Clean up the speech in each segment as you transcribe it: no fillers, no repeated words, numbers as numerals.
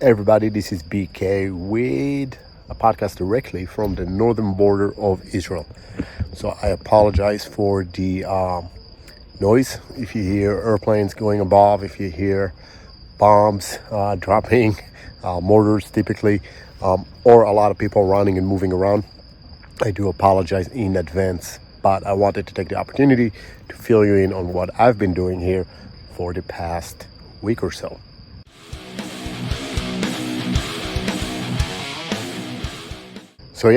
Everybody, this is BK with a podcast directly from the northern border of Israel. So I apologize for the noise. If you hear airplanes going above, if you hear bombs dropping, mortars typically, or a lot of people running and moving around, I do apologize in advance. But I wanted to take the opportunity to fill you in on what I've been doing here for the past week or so. So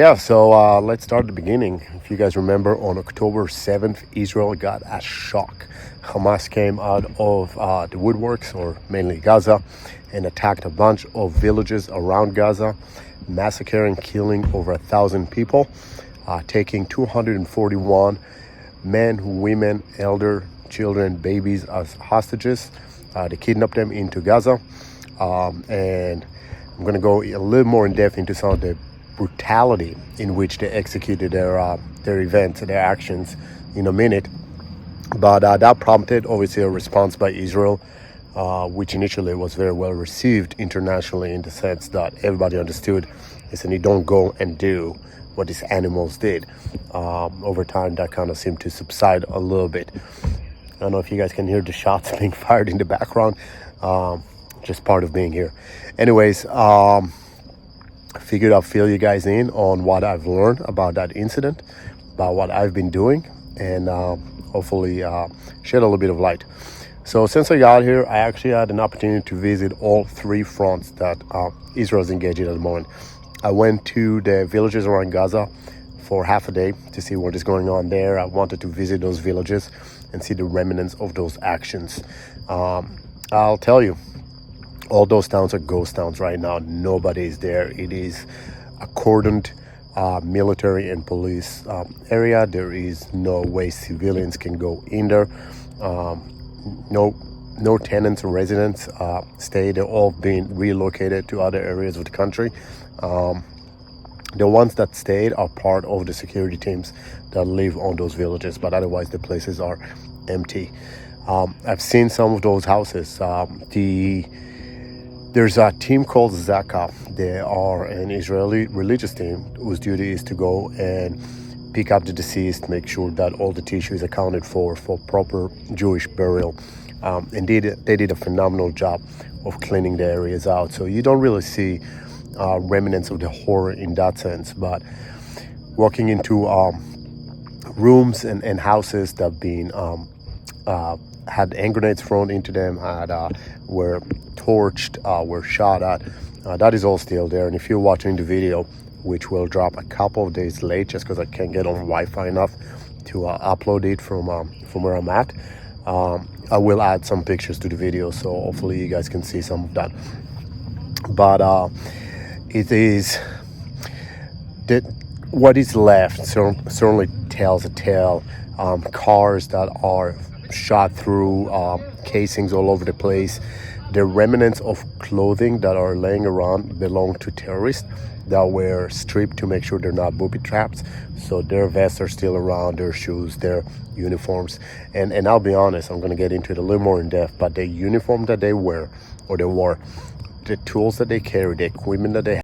let's start at the beginning. If you guys remember, on October 7th, Israel got a shock. Hamas came out of the woodworks, or mainly Gaza, and attacked a bunch of villages around Gaza, massacring, killing over 1,000 people, taking 241 men, women, elder, children, babies as hostages. They kidnapped them into Gaza. And I'm going to go a little more in depth into some of the brutality in which they executed their events and their actions in a minute. But that prompted obviously a response by Israel, which initially was very well received internationally, in the sense that everybody understood, listen, you don't go and do what these animals did. Over time, that kind of seemed to subside a little bit. I don't know if you guys can hear the shots being fired in the background. Just part of being here. Anyways, figured I'll fill you guys in on what I've learned about that incident, about what I've been doing, and hopefully shed a little bit of light. So since I got here, I actually had an opportunity to visit all three fronts that Israel is engaged in at the moment. I went to the villages around Gaza for half a day to see what is going on there. I wanted to visit those villages and see the remnants of those actions. I'll tell you, all those towns are ghost towns right now. Nobody is there. It is a cordoned military and police area. There is no way civilians can go in there. No tenants or residents stay. They're all being relocated to other areas of the country. The ones that stayed are part of the security teams that live on those villages, but otherwise the places are empty. I've seen some of those houses. There's a team called Zaka. They are an Israeli religious team whose duty is to go and pick up the deceased, make sure that all the tissue is accounted for proper Jewish burial. Indeed, they did a phenomenal job of cleaning the areas out. So you don't really see remnants of the horror in that sense. But walking into rooms and houses that have been had hand grenades thrown into them, were torched, were shot at. That is all still there. And if you're watching the video, which will drop a couple of days late just because I can't get on Wi-Fi enough to upload it from where I'm at, I will add some pictures to the video, so hopefully you guys can see some of that. But it is that what is left certainly tells a tale. Cars that are shot through, casings all over the place. The remnants of clothing that are laying around belong to terrorists that were stripped to make sure they're not booby traps. So their vests are still around, their shoes, their uniforms. And I'll be honest, I'm going to get into it a little more in depth, but the uniform that they wear, or they wore, the tools that they carry, the equipment that they